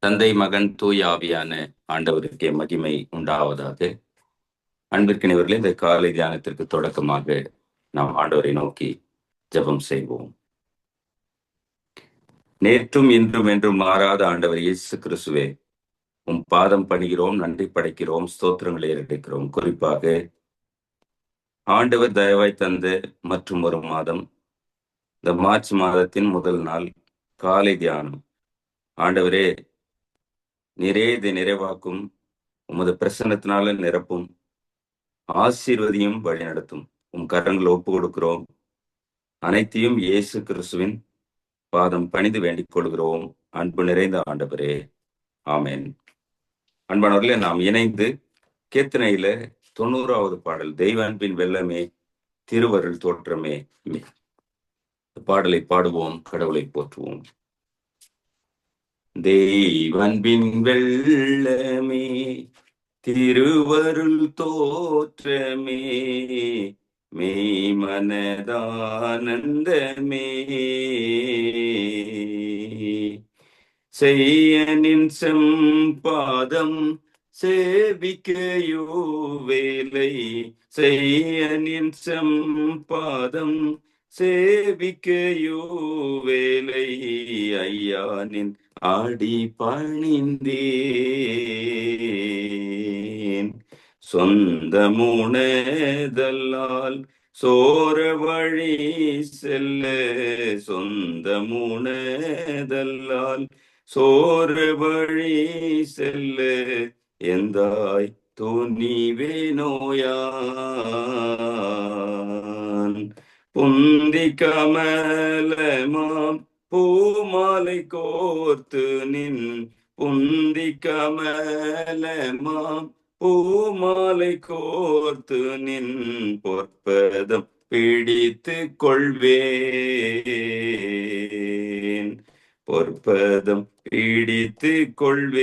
தந்தை, மகன், தூய ஆவியான ஆண்டவருக்கே மகிமை உண்டாவதாக. அன்பிற்கினவர்களே, இந்த காலை தியானத்திற்கு தொடக்கமாக நாம் ஆண்டவரை நோக்கி ஜெபம் செய்வோம். நேற்றும் இன்றும் என்றும் மாறாத ஆண்டவர் இயேசு கிறிஸ்துவே, உம் பாதம் பணிகிறோம், நன்றி படைக்கிறோம், ஸ்தோத்திரங்களை எடுக்கிறோம். குறிப்பாக ஆண்டவர் தயவாய் தந்த மற்றும் ஒரு மாதம், இந்த மார்ச் மாதத்தின் முதல் நாள் காலை தியானம். ஆண்டவரே, நீரே இதை நிறைவாக்கும், உமது பிரசன்னத்தினால நிரப்பும், ஆசீர்வதியும், வழி நடத்தும். உம் கரங்களை ஒப்பு கொடுக்கிறோம். அனைத்தையும் இயேசு கிறிஸ்துவின் பாதம் பணிந்து வேண்டிக் கொள்கிறோம். அன்பு நிறைந்த ஆண்டவரே, ஆமேன். அன்பானவர்களே, நாம் இணைந்து கீர்த்தனையில 90வது பாடல், தெய்வ அன்பின் வெள்ளமே, திருவருள் தோற்றமே, பாடலை பாடுவோம், கடவுளை போற்றுவோம். தெய்வன்பின் வெள்ளமே, திருவருள் தோற்றமே, மெய் மனதானந்தமே, செய்யனின் செம்பாதம் சேவிக்கையோ வேலை, செய்யனின் செம்பாதம் சேவிக்கையோ வேலை, ஐயானின் ஆடி பணிந்தேன், சொந்தமுனதல்லால் சோர வழி செல்ல, சொந்தமுனதல்லால் சோர வழி செல்ல, எந்தாய் துணிவே நோயான், புந்தி கமலமாம் பூமாலை கோர்த்து நின், புந்தி கமலமாம் பூமாலை கோர்த்து நின், பொற்பதம் பிடித்து கொள்வேன், பொற்பதம் பிடித்து கொள்வேன்.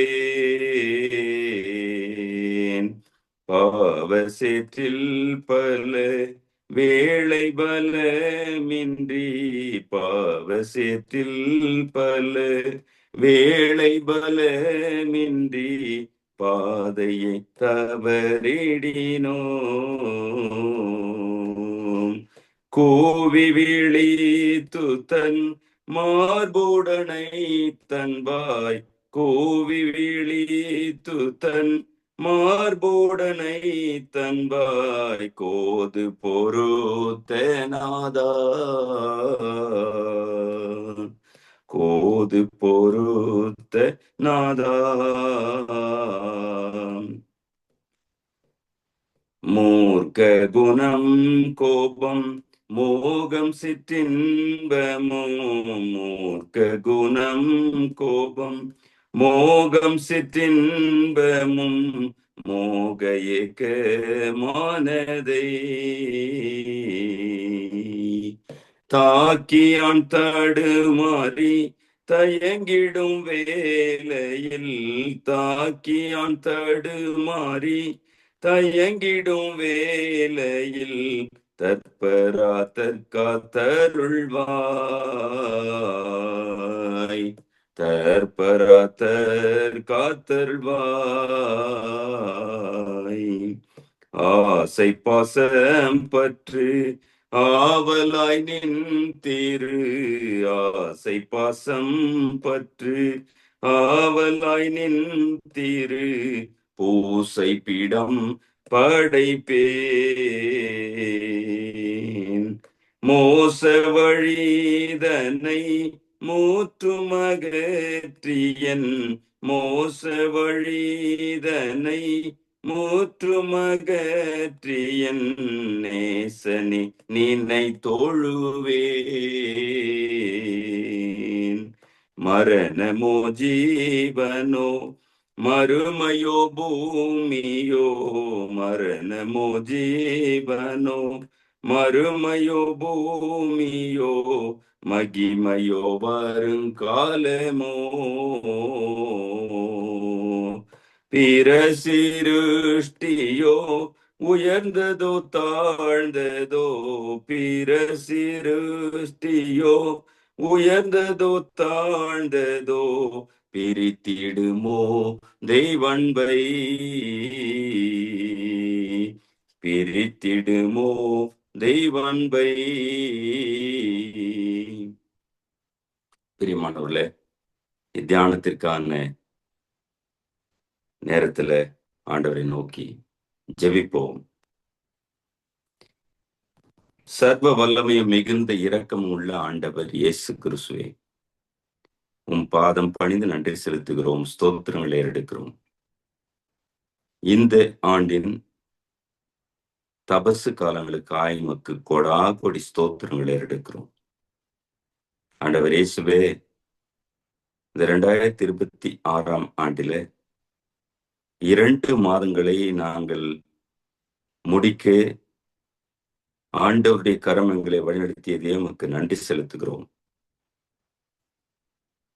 பாவ சேற்றில் பல வேளை பலமின்றி, பாவ சேற்றில் பல வேளை பலமின்றி, பாதையை தவறிடினோம், கூவி விழித்து தன் மார்புடனை தன்பாய், கூவி விழித்து தன் மார்போடனை தன்பாய், கோது பொறுத்தனாதா, கோது பொறுத்த நாதா, மூர்க்க குணம் கோபம் மோகம் சிற்றின்பமும், மூர்க்க குணம் கோபம் மோகம் சிற்றின்பமும், மோக ஏக்க மானதை தாக்கியான் தடுமாறி தயங்கிடும் வேளையில், தாக்கியான் தடுமாறி தயங்கிடும் வேளையில், தற்பரா தற்காத்தருள்வாய், தற்பரா தற்காத்தருள்வாய். ஆசை பாசம் பற்று ஆவலாய் நின் திரு, ஆசை பாசம் பற்று ஆவலாய் நின் திரு, பூசை பீடம் படைப்பேன், மோச வழிதனை மூற்றுமகற்றியன், மோச வழிதனை மூற்றுமகற்றியன், நேசனி நினை தொழுவேன், மரணமோ ஜீவனோ மறுமையோ பூமியோ, மரணமோ ஜீவனோ மறுமையோ பூமியோ, மகிமையோ வருங்காலமோ, பிற சிருஷ்டியோ உயர்ந்ததோ தாழ்ந்ததோ, பிற சிருஷ்டியோ உயர்ந்ததோ தாழ்ந்ததோ, பிரித்திடுமோ தெய்வன்பை, பிரித்திடுமோ தெய்வன்பை. பிரியமானவர்களே, தியானத்திற்கான நேரத்துல ஆண்டவரை நோக்கி ஜெபிப்போம். சர்வ வல்லமையும் மிகுந்த இரக்கம் உள்ள ஆண்டவர் இயேசு கிறிஸ்துவே, உம் பாதம் பணிந்து நன்றி செலுத்துகிறோம், ஸ்தோத்திரங்களை எடுக்கிறோம். இந்த ஆண்டின் தபசு காலங்களுக்கு ஆய்மக்கு கொடா கொடி ஸ்தோத்திரங்களை எடுக்கிறோம். ஆண்டவர் இயேசுவே, இந்த 2026 ஆண்டில 2 மாதங்களை நாங்கள் முடிக்க ஆண்டவருடைய கரம் எங்களை வழிநடத்தியதே உமக்கு நன்றி செலுத்துகிறோம்.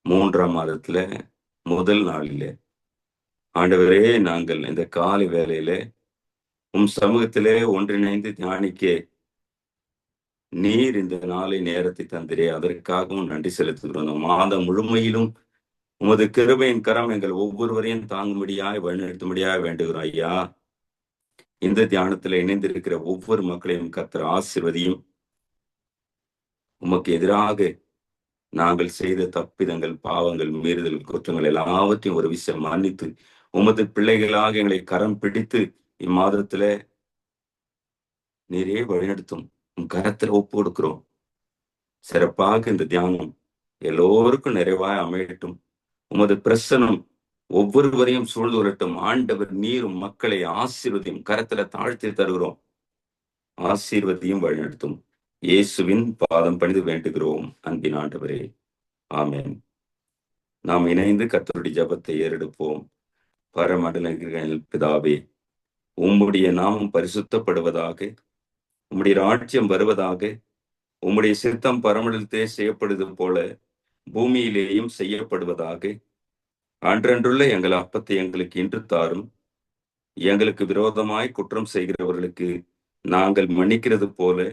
3ஆம் மாதத்துல முதல் நாளில ஆண்டவரே, நாங்கள் இந்த காலை வேளையில உம் சமூகத்திலே ஒன்றிணைந்து தியானிக்க நீர் இந்த நாளை நேரத்தை தந்திரே, அதற்காகவும் நன்றி செலுத்துகிறோம். இந்த மாதம் முழுமையிலும் உமது கிருபையின் கரம் எங்கள் ஒவ்வொருவரையும் தாங்கும்படியாய் வழிநடத்தும்படியாய் வேண்டுகிறோம். ஐயா, இந்த தியானத்துல இணைந்திருக்கிற ஒவ்வொரு மக்களையும் கர்த்தர் ஆசீர்வதியும். உமக்கு எதிராக நாங்கள் செய்த தப்பிதங்கள், பாவங்கள், மீறுதல், குற்றங்கள் எல்லாவற்றையும் ஒரு விஷயம் மன்னித்து உமது பிள்ளைகளாக எங்களை கரம் பிடித்து இம்மாதத்துல நீரே வழிநடத்தும். உம் கரத்துல ஒப்பு கொடுக்கிறோம். சிறப்பாக இந்த தியானம் எல்லோருக்கும் நிறைவாய் அமையட்டும். உமது பிரசனம் ஒவ்வொருவரையும் சூழ்ந்து வரட்டும். ஆண்டவர் நீரும் மக்களை ஆசீர்வதியும். கரத்துல தாழ்த்தி தருகிறோம். ஆசீர்வதியும் வழிநடத்தும். இயேசுவின் பாதம் பணிந்து வேண்டுகிறோம் அன்பின் ஆண்டவரே, ஆமென். நாம் இணைந்து கர்த்தருடைய ஜெபத்தை ஏறெடுப்போம். பரமண்டலங்களின் பிதாவே, உம்முடைய நாமம் பரிசுத்தப்படுவதாக, உம்முடைய ராஜ்யம் வருவதாக, உம்முடைய சித்தம் பரமண்டலத்தே செய்யப்படுவது போல பூமியிலேயும் செய்யப்படுவதாக. அன்றன்றுள்ள எங்கள் அப்பத்தை எங்களுக்கு இன்று தாரும். எங்களுக்கு விரோதமாய் குற்றம் செய்கிறவர்களுக்கு நாங்கள் மன்னிக்கிறது போல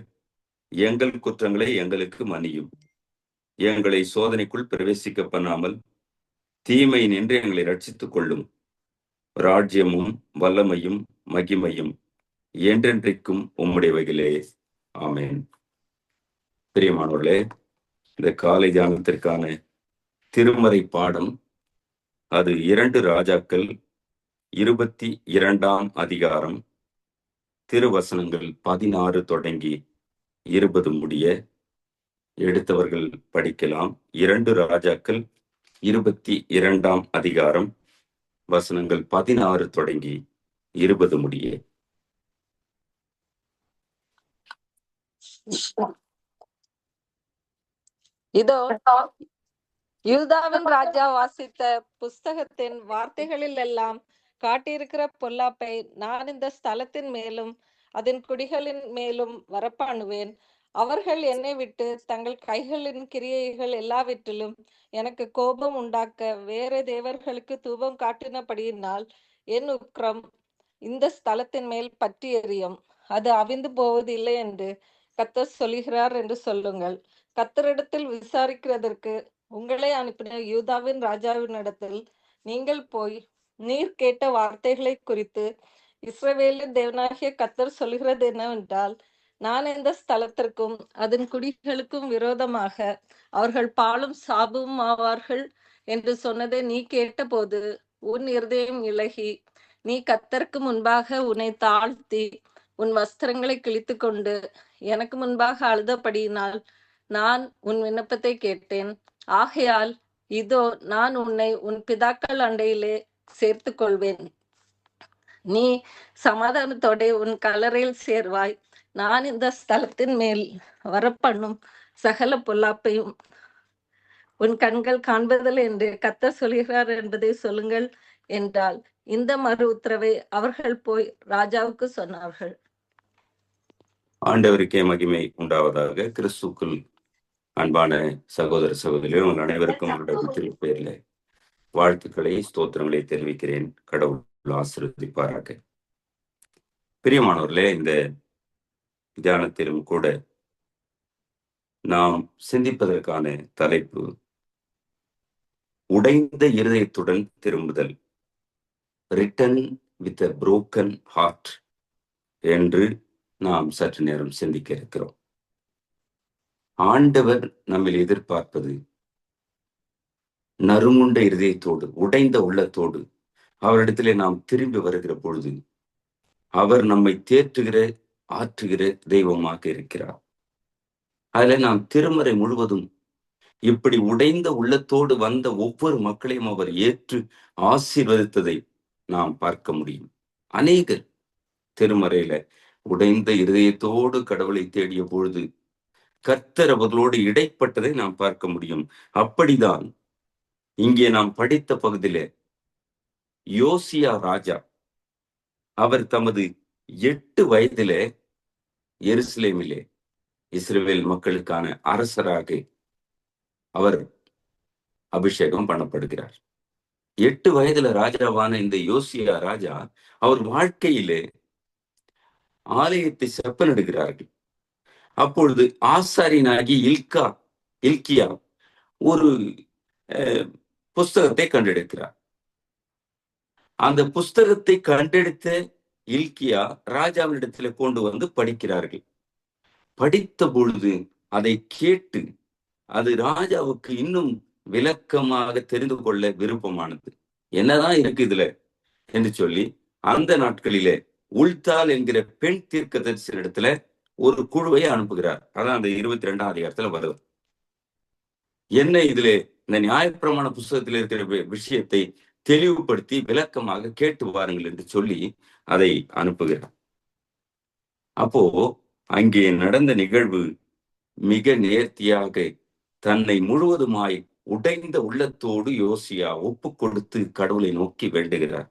எங்கள் குற்றங்களை எங்களுக்கு மன்னியும். எங்களை சோதனைக்குள் பிரவேசிக்க பண்ணாமல் தீமை நின்று எங்களை ரட்சித்துக் கொள்ளும். ராஜ்யமும் வல்லமையும் மகிமையும் என்றென்றைக்கும் உம்முடையவைகளே, ஆமென். பிரியமானவர்களே, இந்த காலை தியானத்திற்கான திருமறை பாடம் அது 2 ராஜாக்கள் 22ஆம் அதிகாரம், திருவசனங்கள் 16 தொடங்கி 20 முடிய. எடுத்தவர்கள் படிக்கலாம். 2 ராஜாக்கள் 22ஆம் அதிகாரம், வசனங்கள் 16 தொடங்கி 20 முடிய. இதோ யூதாவின் ராஜா வாசித்த புஸ்தகத்தின் வார்த்தைகளில் எல்லாம் காட்டியிருக்கிற பொல்லாப்பை நான் இந்த ஸ்தலத்தின் மேலும் அதன் குடிகளின் மேலும் வரப்பாணுவேன். அவர்கள் என்னை விட்டு தங்கள் கைகளின் கிரியைகள் எல்லாவற்றிலும் எனக்கு கோபம் உண்டாக்க வேற தேவர்களுக்கு தூபம் காட்டினபடியினால் என் உக்கிரம் இந்த ஸ்தலத்தின் மேல் பற்றி எரியும். அது அவிந்து போவதில்லை என்று கர்த்தர் சொல்கிறார் என்று சொல்லுங்கள். கர்த்தரிடத்தில் விசாரிக்கிறதற்கு உங்களை அனுப்பின யூதாவின் ராஜாவினிடத்தில் நீங்கள் போய் நீர் கேட்ட வார்த்தைகளை குறித்து இஸ்ரவேலின் தேவனாகிய கர்த்தர் சொல்கிறது என்னவென்றால், நான் இந்த ஸ்தலத்திற்கும் அதன் குடிகளுக்கும் விரோதமாக அவர்கள் பாலும் சாபமும் ஆவார்கள் என்று சொன்னதை நீ கேட்டபோது உன் இருதயம் இளகி நீ கர்த்தருக்கு முன்பாக உன்னை தாழ்த்தி உன் வஸ்திரங்களை கிழித்து கொண்டு எனக்கு முன்பாக அழுதபடியினால் நான் உன் விண்ணப்பத்தை கேட்டேன். ஆகையால் இதோ நான் உன்னை உன் பிதாக்கள் அண்டையிலே சேர்த்து கொள்வேன். நீ சமாதானத்தோட உன் கல்லறையில் சேர்வாய். நான் இந்த ஸ்தலத்தின் மேல் வரப்பண்ணும் சகல பொல்லாப்பையும் உன் கண்கள் காண்பதில்லை என்று கர்த்தர் சொல்கிறார் என்பதை சொல்லுங்கள் என்றால், இந்த மறு உத்தரவை அவர்கள் போய் ராஜாவுக்கு சொன்னார்கள். ஆண்டவருக்கே மகிமை உண்டாவதாக. கிறிஸ்துக்குள் அன்பான சகோதர சகோதரிகளே, உங்கள் அனைவருக்கும் பேர்ல வாழ்த்துக்களை, ஸ்தோத்திரங்களை தெரிவிக்கிறேன். கடவுள் ஆசீர்வதிப்பாராக. பிரியமானவர்களே, இந்த தியானத்திலும் கூட நாம் சிந்திப்பதற்கான தலைப்பு உடைந்த இருதயத்துடன் திரும்புதல், return with a broken heart என்று நாம் சற்று நேரம் சிந்திக்க இருக்கிறோம். ஆண்டவர் நம்மில் எதிர்பார்ப்பது நறுங்குண்ட இருதயத்தோடு, உடைந்த உள்ளத்தோடு அவரிடத்திலே நாம் திரும்பி வருகிற பொழுது அவர் நம்மை தேற்றுகிற, ஆற்றுகிற தெய்வமாக இருக்கிறார். அதுல நாம் திருமறை முழுவதும் இப்படி உடைந்த உள்ளத்தோடு வந்த ஒவ்வொரு மக்களையும் அவர் ஏற்று ஆசீர்வதித்ததை நாம் பார்க்க முடியும். அநேகர் திருமறையில உடைந்த இருதயத்தோடு கடவுளை தேடிய பொழுது கர்த்தர் அவர்களோடு இடைப்பட்டதை நாம் பார்க்க முடியும். அப்படிதான் இங்கே நாம் படித்த பகுதியில யோசியா ராஜா, அவர் தமது 8 வயதிலே எருசலேமிலே இஸ்ரவேல் மக்களுக்கான அரசராக அவர் அபிஷேகம் பண்ணப்படுகிறார். 8 வயதுல ராஜாவான இந்த யோசியா ராஜா அவர் வாழ்க்கையிலே ஆலயத்தை செப்பனிடுகிறார்கள். அப்பொழுது ஆசாரியனாகி இல்கியா ஒரு புஸ்தகத்தை கண்டெடுக்கிறார். அந்த புஸ்தகத்தை கண்டெடுத்த இல்கியா ராஜாவினிடத்துல கொண்டு வந்து படிக்கிறார்கள். படித்த பொழுது அதை கேட்டு அது ராஜாவுக்கு இன்னும் விளக்கமாக தெரிந்து கொள்ள விருப்பமானது. என்னதான் இருக்கு இதுல என்று சொல்லி அந்த நாட்களிலே உல்தால் என்கிற பெண் தீர்க்கதரிசி இடத்துல ஒரு குழுவை அனுப்புகிறார். அதான் அந்த 22ஆம் அதிகாரத்துல வருது. என்ன இதுல இந்த நியாயப்பிரமாண புஸ்தகத்தில் இருக்கிற விஷயத்தை தெளிவுபடுத்தி விளக்கமாக கேட்டு வாருங்கள் என்று சொல்லி அதை அனுப்புகிறார். அப்போ அங்கே நடந்த நிகழ்வு மிக நேர்த்தியாக தன்னை முழுவதுமாய் உடைந்த உள்ளத்தோடு யோசியா ஒப்பு கொடுத்து கடவுளை நோக்கி வேண்டுகிறார்.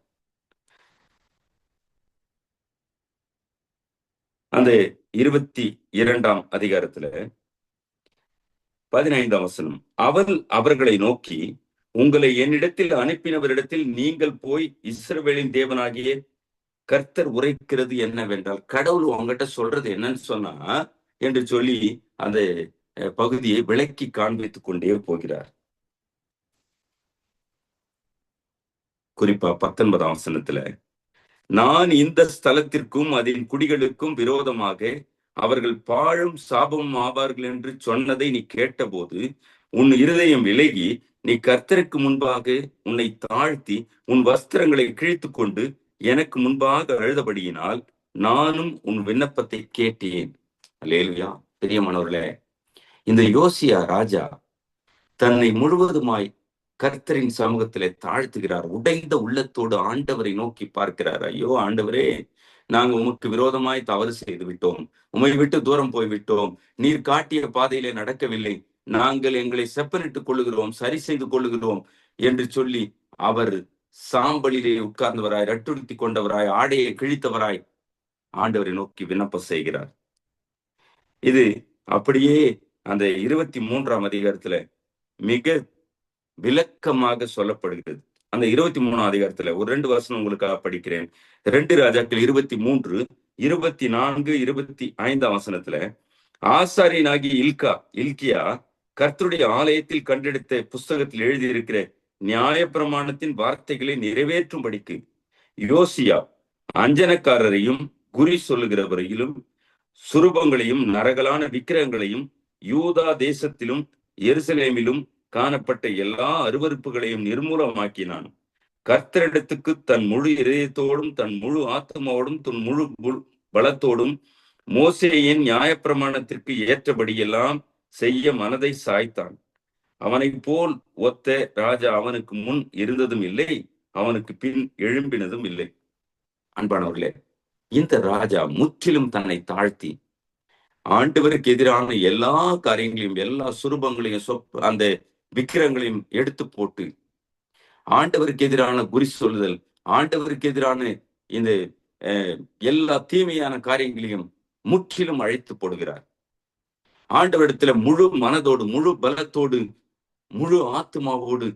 அந்த 22ஆம் அதிகாரத்துல 15ஆம் வசனம், அவர்களை நோக்கி, உங்களை என்னிடத்தில் அனுப்பினவரிடத்தில் நீங்கள் போய் இஸ்ரவேலின் தேவனாகிய கர்த்தர் உரைக்கிறது என்னவென்றால், கடவுள் உங்ககிட்ட சொல்றது என்னன்னு சொன்னா என்று சொல்லி அந்த பகுதியை விளக்கி காண்பித்துக் கொண்டே போகிறார். குறிப்பா 19ஆம் வசனத்துல, நான் இந்த ஸ்தலத்திற்கும் அதன் குடிகளுக்கும் விரோதமாக அவர்கள் பாழும் சாபமும் ஆவார்கள் என்று சொன்னதை நீ கேட்டபோது உன் இருதயம் விலகி நீ கர்த்தருக்கு முன்பாக உன்னை தாழ்த்தி உன் வஸ்திரங்களை கிழித்து கொண்டு எனக்கு முன்பாக அழுதபடியினால் நானும் உன் விண்ணப்பத்தை கேட்டேன். அல்லேலூயா. பிரியமானவர்களே, இந்த யோசியா ராஜா தன்னை முழுவதுமாய் கர்த்தரின் சமூகத்திலே தாழ்த்துகிறார். உடைந்த உள்ளத்தோடு ஆண்டவரை நோக்கி பார்க்கிறார். ஐயோ ஆண்டவரே, நாங்கள் உமக்கு விரோதமாய் தவறு செய்து விட்டோம், உம்மை விட்டு தூரம் போய்விட்டோம், நீர் காட்டிய பாதையிலே நடக்கவில்லை, நாங்கள் எங்களை செப்பனிட்டுக் கொள்ளுகிறோம், சரி செய்து கொள்ளுகிறோம் என்று சொல்லி அவர் சாம்பலிலே உட்கார்ந்தவராய், ரட்டுடுத்தி கொண்டவராய், ஆடையை கிழித்தவராய் ஆண்டவரை நோக்கி விண்ணப்பம் செய்கிறார். இது அப்படியே அந்த 23ஆம் அதிகாரத்துல மிக விளக்கமாக சொல்லப்படுகிறது. அந்த 23ஆம் அதிகாரத்துல ஒரு 2 வசனம் உங்களுக்காக படிக்கிறேன். 2 ராஜாக்கள் 23, 24, 25ஆம் வசனத்துல, ஆசாரியனாகி இல்கியா கர்த்தருடைய ஆலயத்தில் கண்டெடுத்த புஸ்தகத்தில் எழுதியிருக்கிற நியாயப்பிரமாணத்தின் வார்த்தைகளை நிறைவேற்றும்படிக்கு யோசியா அஞ்சனக்காரரையும் குறி சொல்லுகிறவரையிலும் சுரூபங்களையும் நரகலான விக்கிரகங்களையும் யூதா தேசத்திலும் எருசலேமிலும் காணப்பட்ட எல்லா அருவருப்புகளையும் நிர்மூலமாக்கினான். கர்த்தரிடத்துக்கு தன் முழு இதயத்தோடும் தன் முழு ஆத்மாவோடும் தன் முழு பலத்தோடும் மோசேயின் நியாயப்பிரமாணத்திற்கு ஏற்றபடியெல்லாம் செய்ய மனதை சாய்த்தான். அவனை போல் ஒத்த ராஜா அவனுக்கு முன் இருந்ததும் இல்லை, அவனுக்கு பின் எழும்பினதும் இல்லை. அன்பானவர்களே, இந்த ராஜா முற்றிலும் தன்னை தாழ்த்தி ஆண்டவருக்கு எதிரான எல்லா காரியங்களையும், எல்லா சுரூபங்களையும், அந்த விக்கிரங்களையும் எடுத்து போட்டு ஆண்டவருக்கு எதிரான குறி சொல்லுதல், ஆண்டவருக்கு எதிரான இந்த எல்லா தீமையான காரியங்களையும் முற்றிலும் அழைத்து போடுகிறார். ஆண்டவரிடத்துல முழு மனதோடு, முழு பலத்தோடு, முழு ஆத்மாவோடு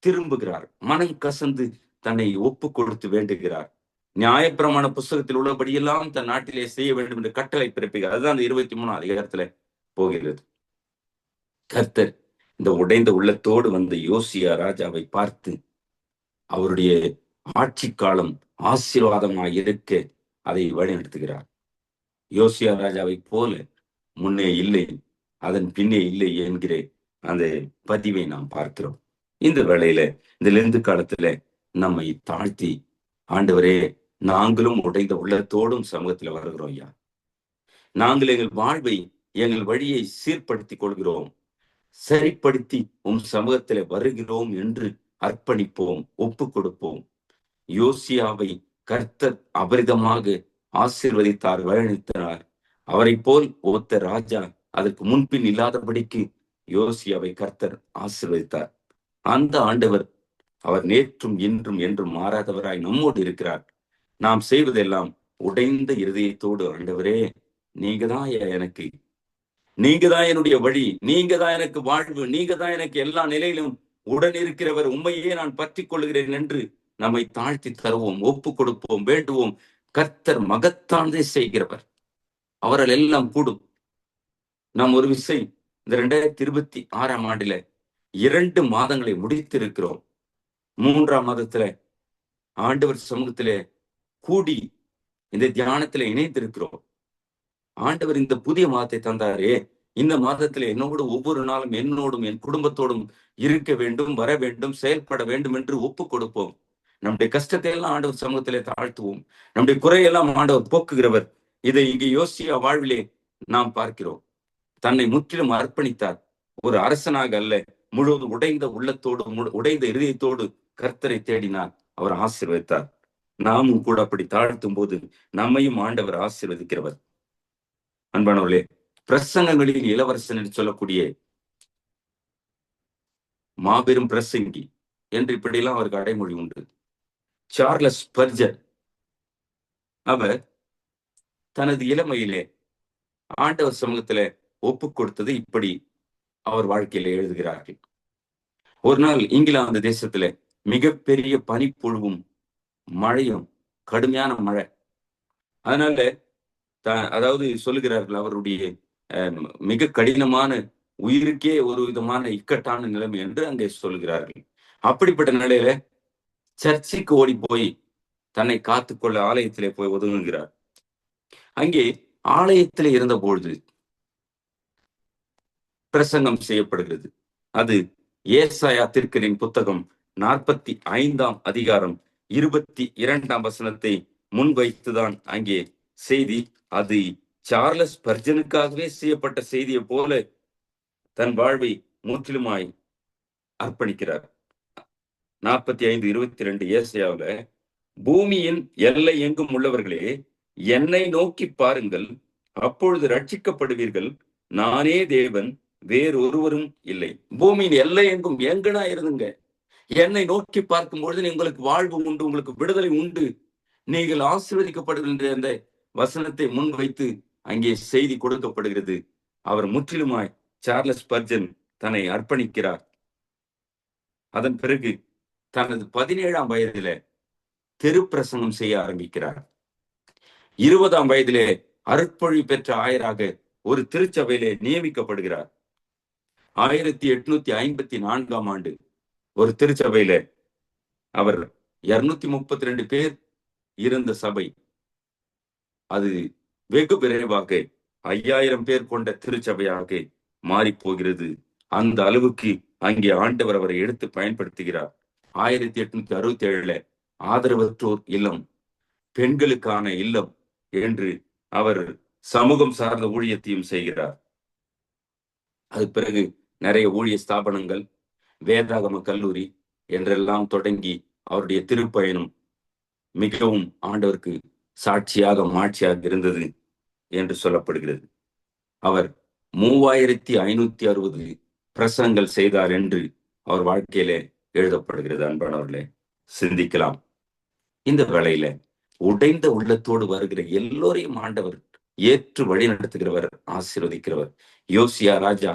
திரும்புகிறார். மனம் கசந்து தன்னை ஒப்பு கொடுத்து வேண்டுகிறார். நியாயப்பிரமாண புஸ்தகத்தில் உள்ளபடியெல்லாம் தன் நாட்டிலே செய்ய வேண்டும் என்று கட்டளை பிறப்பிக்கிறார். அதுதான் அந்த 23ஆம் அதிகாரத்துல போகிறது. கர்த்தர் இந்த உடைந்த உள்ளத்தோடு வந்த யோசியா ராஜாவை பார்த்து அவருடைய ஆட்சி காலம் ஆசீர்வாதமாய் இருக்க அதை வழிநடத்துகிறார். யோசியா ராஜாவை போல முன்னே இல்லை, அதன் பின்னே இல்லை என்கிற அந்த பதிவை நாம் பார்க்கிறோம். இந்த வேளையில இந்த லெந்து காலத்துல நம்மை தாழ்த்தி, ஆண்டவரே நாங்களும் உடைந்த உள்ளத்தோடும் சமூகத்துல வருகிறோம் ஐயா. நாங்கள் எங்கள் வாழ்வை, எங்கள் வழியை சீர்படுத்திக் கொள்கிறோம், சரிப்படுத்தி சமூகத்துல வருகிறோம் என்று அர்ப்பணிப்போம், ஒப்பு கொடுப்போம். யோசியாவை கர்த்தர் அபரிதமாக ஆசீர்வதித்தார், வழிநடத்தினார். அவரை போல் ஒத்த ராஜா அதற்கு முன்பின் இல்லாதபடிக்கு யோசியாவை கர்த்தர் ஆசீர்வதித்தார். அந்த ஆண்டவர் அவர் நேற்றும் இன்றும் என்றும் மாறாதவராய் நம்மோடு இருக்கிறார். நாம் செய்வதெல்லாம் உடைந்த இருதயத்தோடு, ஆண்டவரே நீங்க தான் எனக்கு, நீங்க தான் என்னுடைய வழி, நீங்க தான் எனக்கு வாழ்வு, நீங்க தான் எனக்கு எல்லா நிலையிலும் உடன் இருக்கிறவர், உண்மையே நான் பற்றி கொள்கிறேன் என்று நம்மை தாழ்த்தி தருவோம், ஒப்பு கொடுப்போம், வேண்டுவோம். கர்த்தர் மகத்தானதை செய்கிறவர், அவரால் எல்லாம் கூடும். நாம் ஒரு விஷயம் இந்த 2026ஆம் ஆண்டுல 2 மாதங்களை முடித்திருக்கிறோம். 3ஆம் மாதத்துல ஆண்டவர் சமூகத்திலே கூடி இந்த தியானத்துல இணைந்திருக்கிறோம். ஆண்டவர் இந்த புதிய மாதத்தை தந்தாரே, இந்த மாதத்துல என்னோடு ஒவ்வொரு நாளும் என்னோடும் என் குடும்பத்தோடும் இருக்க வேண்டும், வர வேண்டும், செயல்பட வேண்டும் என்று ஒப்பு கொடுப்போம். நம்முடைய கஷ்டத்தை எல்லாம் ஆண்டவர் சமூகத்திலே தாழ்த்துவோம். நம்முடைய குறையெல்லாம் ஆண்டவர் போக்குகிறவர். இதை இங்கே யோசியா வாழ்விலே நாம் பார்க்கிறோம். தன்னை முற்றிலும் அர்ப்பணித்தார். ஒரு அரசனாக அல்ல, முழுவதும் உடைந்த உள்ளத்தோடு, உடைந்த இருதயத்தோடு கர்த்தரை தேடினார். அவர் ஆசீர்வதித்தார். நாமும் கூட அப்படி தாழ்த்தும் போது நம்மையும் ஆண்டவர் ஆசீர்வதிக்கிறவர். அன்பானவர்களே, பிரசங்கங்களில் இளவரசன் என்று சொல்லக்கூடிய மாபெரும் பிரசங்கி என்று இப்படியெல்லாம் அவருக்கு அடைமொழி உண்டு. சார்லஸ் ஸ்பர்ஜன், அவர் தனது இளமையிலே ஆண்டவர் சமூகத்தில ஒப்பு கொடுத்தது இப்படி அவர் வாழ்க்கையில எழுதுகிறார்கள். ஒரு நாள் இங்கிலாந்து தேசத்துல மிகப்பெரிய பனிப்பொழிவும் மழையும், கடுமையான மழை. அதனால அதாவது சொல்லுகிறார்கள், அவருடைய மிக கடினமான, உயிருக்கே ஒரு விதமான இக்கட்டான நிலைமை என்று அங்கே சொல்லுகிறார்கள். அப்படிப்பட்ட நிலையில சர்ச்சுக்கு ஓடி போய் தன்னை காத்துக்கொள்ள ஆலயத்திலே போய் ஒதுங்குகிறார். அங்கே ஆலயத்திலே இருந்த பொழுது பிரசங்கம் செய்யப்படுகிறது. அது ஏசாயா தீர்க்கரின் புத்தகம் 45ஆம் அதிகாரம் 22ஆம் வசனத்தை முன்வைத்துதான் அங்கே செய்தி. அது சார்லஸ் ஸ்பர்ஜனுக்காகவே செய்யப்பட்ட செய்தியை போல தன் வாழ்வை முற்றிலுமாய் அர்ப்பணிக்கிறார். 45:22 ஏசாயாவுல, பூமியின் எல்லை எங்கும் உள்ளவர்களே, என்னை நோக்கி பாருங்கள், அப்பொழுது ரட்சிக்கப்படுவீர்கள். நானே தேவன், வேறொருவரும் இல்லை. பூமியின் எல்லை எங்கும் எங்கனா இருந்துங்க, என்னை நோக்கி பார்க்கும் பொழுது உங்களுக்கு வாழ்வு உண்டு, உங்களுக்கு விடுதலை உண்டு, நீங்கள் ஆசீர்வதிக்கப்படுகின்ற அந்த வசனத்தை முன்வைத்து அங்கே செய்தி கொடுக்கப்படுகிறது. அவர் முற்றிலுமாய் சார்லஸ் ஸ்பர்ஜன் தன்னை அர்ப்பணிக்கிறார். அதன் பிறகு தனது 17ஆம் வயதில தெருப்பிரசங்கம் செய்ய ஆரம்பிக்கிறார். 20ஆம் வயதிலே அருட்பொழிவு பெற்ற ஆயராக ஒரு திருச்சபையிலே நியமிக்கப்படுகிறார். 1854ஆம் ஆண்டு ஒரு திருச்சபையில அவர் 232 பேர் இருந்த சபை, அது வெகு விரைவாக 5000 பேர் கொண்ட திருச்சபையாக மாறி போகிறது. அந்த அளவுக்கு அங்கே ஆண்டவர் அவரை எடுத்து பயன்படுத்துகிறார். 1867ல ஆதரவற்றோர் இல்லம், பெண்களுக்கான இல்லம் என்று அவர் சமூகம் சார்ந்த ஊழியத்தையும் செய்கிறார். அது பிறகு நிறைய ஊழிய ஸ்தாபனங்கள், வேதாகம கல்லூரி என்றெல்லாம் தொடங்கி அவருடைய திருப்பயணம் மிகவும் ஆண்டவருக்கு சாட்சியாக மாட்சியாக இருந்தது என்று சொல்லப்படுகிறது. அவர் 3560 பிரசங்கங்கள் செய்தார் என்று அவர் வாழ்க்கையிலே எழுதப்படுகிறது. அன்பானவர்களே, சிந்திக்கலாம். இந்த வேளையில உடைந்த உள்ளத்தோடு வருகிற எல்லோரையும் ஆண்டவர் ஏற்று வழி நடத்துகிறவர், ஆசீர்வதிக்கிறவர். யோசியா ராஜா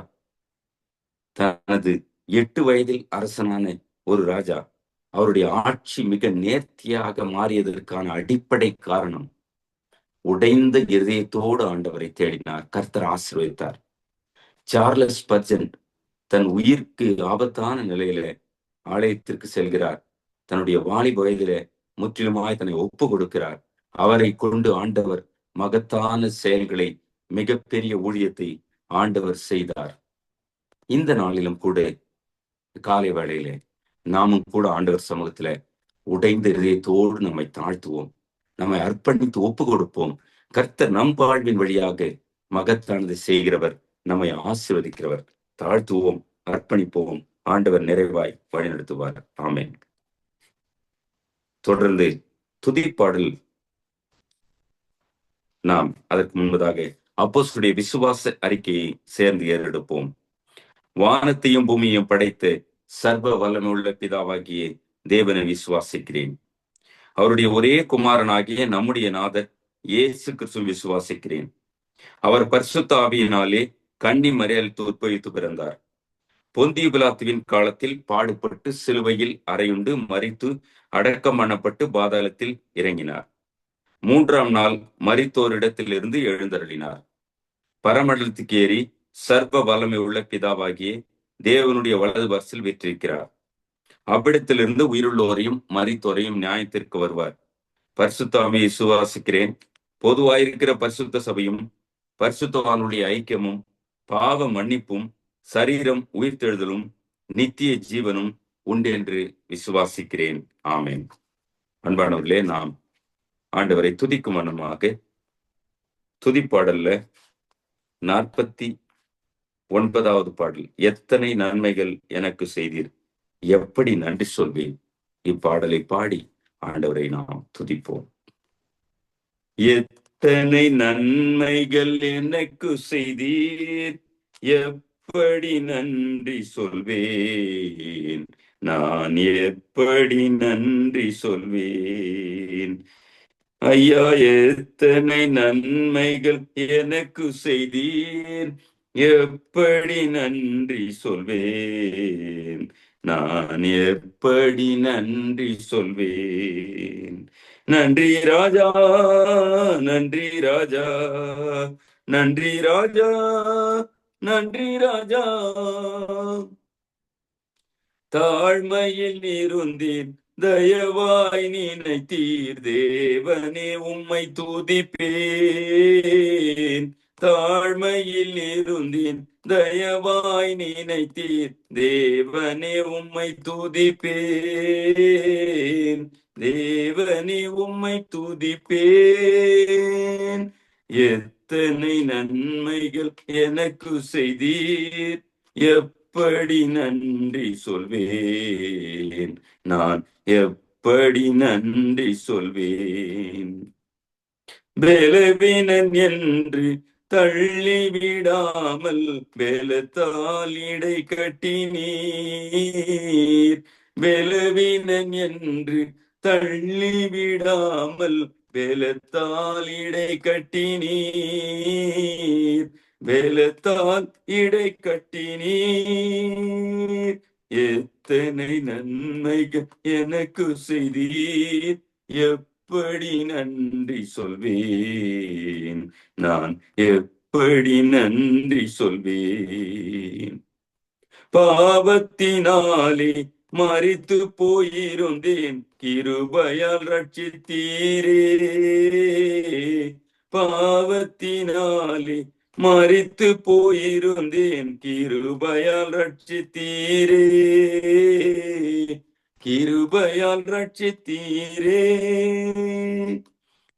தனது 8 வயதில் அரசனான ஒரு ராஜா, அவருடைய ஆட்சி மிக நேர்த்தியாக மாறியதற்கான அடிப்படை காரணம் உடைந்த இருதயத்தோடு ஆண்டவரை தேடினார், கர்த்தர் ஆசீர்வதித்தார். சார்லஸ் ஸ்பர்ஜன் தன் உயிருக்கு ஆபத்தான நிலையில ஆலயத்திற்கு செல்கிறார். தன்னுடைய வாலிப வயதில முற்றிலுமாய் தன்னை ஒப்பு கொடுக்கிறார். அவரை கொண்டு ஆண்டவர் மகத்தான செயல்களை, மிகப்பெரிய ஊழியத்தை ஆண்டவர் செய்தார். இந்த நாளிலும் கூட காலை வேளையில நாமும் கூட ஆண்டவர் சமூகத்துல உடைந்த இதயத்தோடு நம்மை தாழ்த்துவோம், நம்மை அர்ப்பணித்து ஒப்பு கொடுப்போம். கர்த்தர் நம் வாழ்வின் வழியாக மகத்தானதை செய்கிறவர், நம்மை ஆசீர்வதிக்கிறவர். தாழ்த்துவோம், அர்ப்பணிப்போம். ஆண்டவர் நிறைவாய் வழிநடத்துவார். ஆமென். தொடர்ந்து துதிப்பாடல் நாம் அதற்கு முன்பதாக அப்போஸ்தலருடைய விசுவாச அறிக்கையை சேர்ந்து ஏறெடுப்போம். வானத்தையும் பூமியையும் படைத்த சர்வ வல்லமையுள்ள பிதாவாகிய தேவனை விசுவாசிக்கிறேன். அவருடைய ஒரே குமாரனாகிய நம்முடைய நாதர் இயேசு கிறிஸ்துவை விசுவாசிக்கிறேன். அவர் பரிசுத்த ஆவியினாலே கன்னி மரியாதைக்கு உட்பவித்து பிறந்தார். பொந்திய பிலாத்துவின் காலத்தில் பாடுபட்டு சிலுவையில் அறையுண்டு மரித்து அடக்கம் பண்ணப்பட்டு பாதாளத்தில் இறங்கினார். 3ஆம் நாள் மரித்தோரிடத்திலிருந்து எழுந்தருளினார். பரமண்டலத்துக்கு ஏறி சர்வ வல்லமை உள்ள பிதாவாகிய தேவனுடைய வலது பரிசில் வீற்றிருக்கிறார். அவ்விடத்திலிருந்து உயிருள்ளோரையும் மரித்தோரையும் நியாயத்திற்கு வருவார். பரிசுத்த ஆவியை விசுவாசிக்கிறேன். பொதுவாயிருக்கிற பரிசுத்த சபையும் பரிசுத்தவானுடைய ஐக்கியமும் பாவ மன்னிப்பும் சரீரம் உயிர்த்தெழுதலும் நித்திய ஜீவனும் உண்டென்று விசுவாசிக்கிறேன். ஆமென். அன்பானவர்களே, நாம் ஆண்டவரை துதிக்கும் வண்ணமாக துதிப்பாடல்ல 49வது பாடல், எத்தனை நன்மைகள் எனக்கு செய்தீர், எப்படி நன்றி சொல்வேன். இப்பாடலை பாடி ஆண்டவரை நாம் துதிப்போம். எத்தனை நன்மைகள் எனக்கு செய்தீர், எப்படி நன்றி சொல்வேன், நான் எப்படி நன்றி சொல்வேன். ஐயா, எத்தனை நன்மைகள் எனக்கு செய்தீர், எப்படி நன்றி சொல்வேன், நான் எப்படி நன்றி சொல்வேன். நன்றி ராஜா, நன்றி ராஜா, நன்றி ராஜா, நன்றி ராஜா. தாழ்மையில் இருந்தேன், தயவாய் நினைத்தீர், தேவனே உம்மை துதிப்பேன். தாழ்மையில் இருந்தேன், தயவாய் நினைத்தீர், தேவனே உம்மை துதிப்பேன். தேவனே உம்மை துதிப்பேன். எத்தனை நன்மைகள் எனக்கு செய்தீர், எப்படி நன்றி சொல்வேன், நான் எப்படி நன்றி சொல்வேன். பலவீனன் என்று தள்ளிவிடாமல் பலத்தால் இடை கட்டினீர். பலவீனன் என்று தள்ளிவிடாமல் பலத்தால் இடை கட்டினீர். பலத்தால் இடை கட்டினீர். எத்தனை நன்மைகள் எனக்கு செய்தீர், எப்படி நன்றி சொல்வேன், நான் எப்படி நன்றி சொல்வேன். பாவத்தினாலே மரித்து போயிருந்தேன், கிருபையால் ரட்சித்தீரே. பாவத்தினாலே மரித்து போயிருந்தேன், கிருபையால் ரட்சித்தீரே. கிருபையால் ரட்சித்தீரே.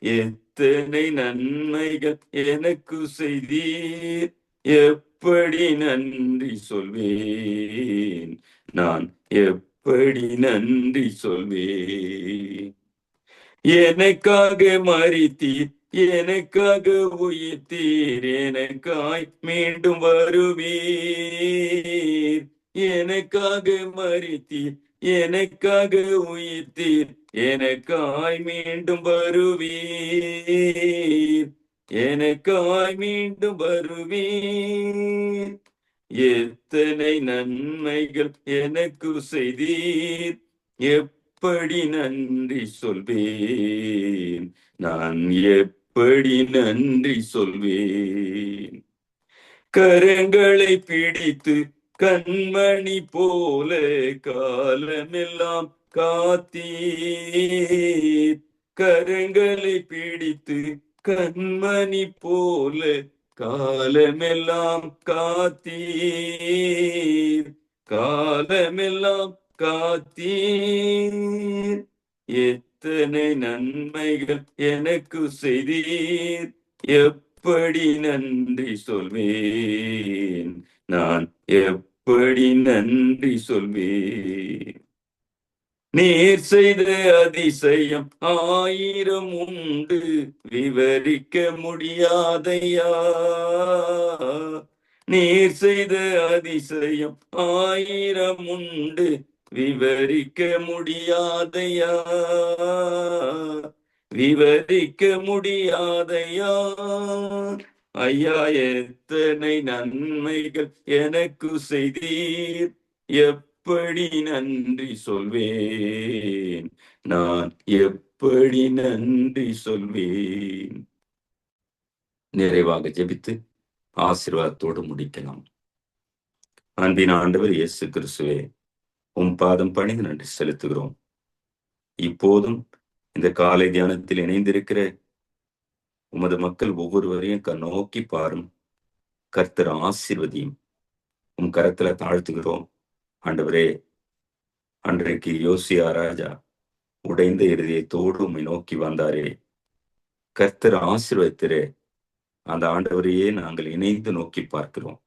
எத்தனை நன்மைகள் எனக்கு செய்தீர், எப்படி நன்றி சொல்வேன், நான் எப்படி நன்றி சொல்வேன். எனக்காக மரித்தீர், எனக்காக உயிர்த்தீர், எனக்காய் மீண்டும் வருவீர். எனக்காக மரித்தீர், எனக்காக உயிர்த்தீர், எனக்காய் மீண்டும் வருவீர். எனக்காய் மீண்டும் வருவீர். எத்தனை நன்மைகள் எனக்கு செய்தீர், எப்படி நன்றி சொல்வேன், நான் எப்படி நன்றி சொல்வேன். கரங்களை பிடித்து கண்மணி போல காலமெல்லாம் காத்தீர். கரங்களை பிடித்து கண்மணி போல காலமெல்லாம் காத்தீர். காலமெல்லாம் காத்தீர். எத்தனை நன்மைகள் எனக்கு செய்தீர், எப்படி நன்றி சொல்வேன், நான் எப்படி நன்றி சொல்வேன். நீர் செய்த அதிசயம் 1000 உண்டு, விவரிக்க முடியாதையா. நீர் செய்த அதிசயம் 1000 உண்டு, விவரிக்க முடியாதையா. விவரிக்க முடியாதையா. ஐயா, எத்தனை நன்மைகள் எனக்கு செய்தீர், எப்படி நன்றி சொல்வேன், நான் எப்படி நன்றி சொல்வேன். நிறைவாக ஜெபித்து ஆசீர்வாதத்தோடு முடிக்கலாம். அன்பின் ஆண்டவர் இயேசு கிறிஸ்துவே, உம் பாதம் பணிந்து நன்றி செலுத்துகிறோம். இப்போதும் இந்த காலை தியானத்தில் இணைந்திருக்கிற உமது மக்கள் ஒவ்வொருவரையும் நோக்கி பாரும். கர்த்தர் ஆசீர்வதியும். உம் கரத்துல தாழ்த்துகிறோம். ஆண்டவரே, அன்றைக்கு யோசியா ராஜா உடைந்த இருதயத்தோடு உம்மை நோக்கி வந்தாரே, கர்த்தர் ஆசீர்வதித்திரே. அந்த ஆண்டவரையே நாங்கள் இணைந்து நோக்கி பார்க்கிறோம்.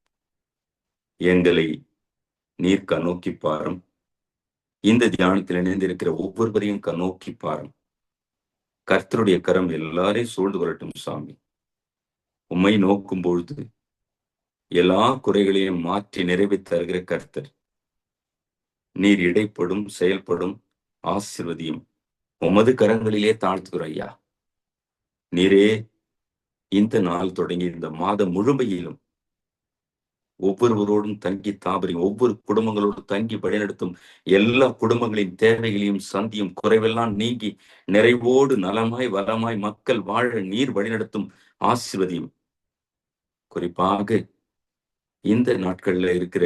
எங்களை நீர் கண்ணோக்கி பாரும். இந்த தியானத்தில் இணைந்திருக்கிற ஒவ்வொருவரையும் கண்ணோக்கி பாரும். கர்த்தருடைய கரம் எல்லாரையும் சூழ்ந்து கொள்ளட்டும் சாமி. உம்மை நோக்கும் பொழுது எல்லா குறைகளையும் மாற்றி நிறைவேற்றி தருகிற கர்த்தர், நீர் இடைப்படும் செயல்படும் ஆசீர்வதியும் உமது கரங்களிலே தாழ்த்துகிற ஐயா. நீரே இந்த நாள் தொடங்கி இந்த மாதம் முழுமையிலும் ஒவ்வொருவரோடும் தங்கி தாபரி, ஒவ்வொரு குடும்பங்களோடு தங்கி வழிநடத்தும் எல்லா குடும்பங்களின் தேவைகளையும் சந்தியும் குறைவெல்லாம் நீங்கி நிறைவோடு நலமாய் வளமாய் மக்கள் வாழ நீர் வழிநடத்தும் ஆசீர்வதியும். குறிப்பாக இந்த நாட்கள்ல இருக்கிற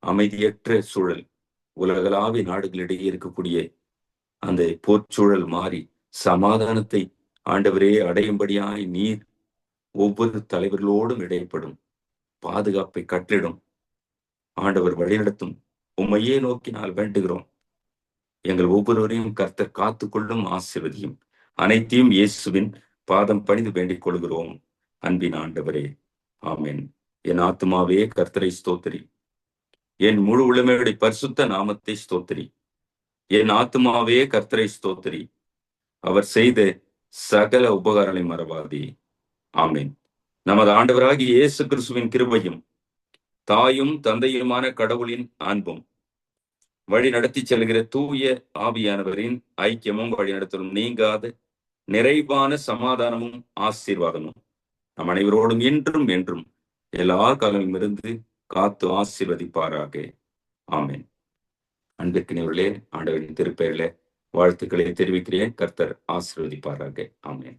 அமைதியற்ற சூழல், உலகளாவிய நாடுகளிடையே இருக்கக்கூடிய அந்த போர்ச்சூழல் மாறி சமாதானத்தை ஆண்டவரே அடையும்படியாய் நீர் ஒவ்வொரு தலைவர்களோடும் இடைப்படும் பாதுகாப்பை கட்டிடும். ஆண்டவர் வழிநடத்தும் உம்மையே நோக்கி நாள் வேண்டுகிறோம். எங்கள் ஒவ்வொருவரையும் கர்த்தர் காத்துக்கொள்ளும் ஆசீர்வதியும். அனைத்தையும் இயேசுவின் பாதம் பணிந்து வேண்டிக் கொள்கிறோம். அன்பின் ஆண்டவரே, ஆமென். என் ஆத்துமாவே கர்த்தரை ஸ்தோத்திரி, என் முழு உளமையுடைய பரிசுத்த நாமத்தை ஸ்தோத்திரி. என் ஆத்துமாவே கர்த்தரை ஸ்தோத்திரி, அவர் செய்த சகல உபகாரங்களை மறவாதே. ஆமென். நமது ஆண்டவராகிய இயேசு கிறிஸ்துவின் கிருபையும் தாயும் தந்தையுமான கடவுளின் அன்பும் வழி நடத்தி செல்கிற தூய ஆவியானவரின் ஐக்கியமும் வழி நடத்தலும் நீங்காத நிறைவான சமாதானமும் ஆசீர்வாதமும் நம் அனைவரோடும் இன்றும் என்றும் எல்லா காலமும் இருந்து காத்து ஆசீர்வதிப்பாராக. ஆமென். அன்பிற்கினவர்களே, ஆண்டவரின் திருப்பெயரிலே வாழ்த்துக்களை தெரிவிக்கிறேன். கர்த்தர் ஆசீர்வதிப்பாராக. ஆமென்.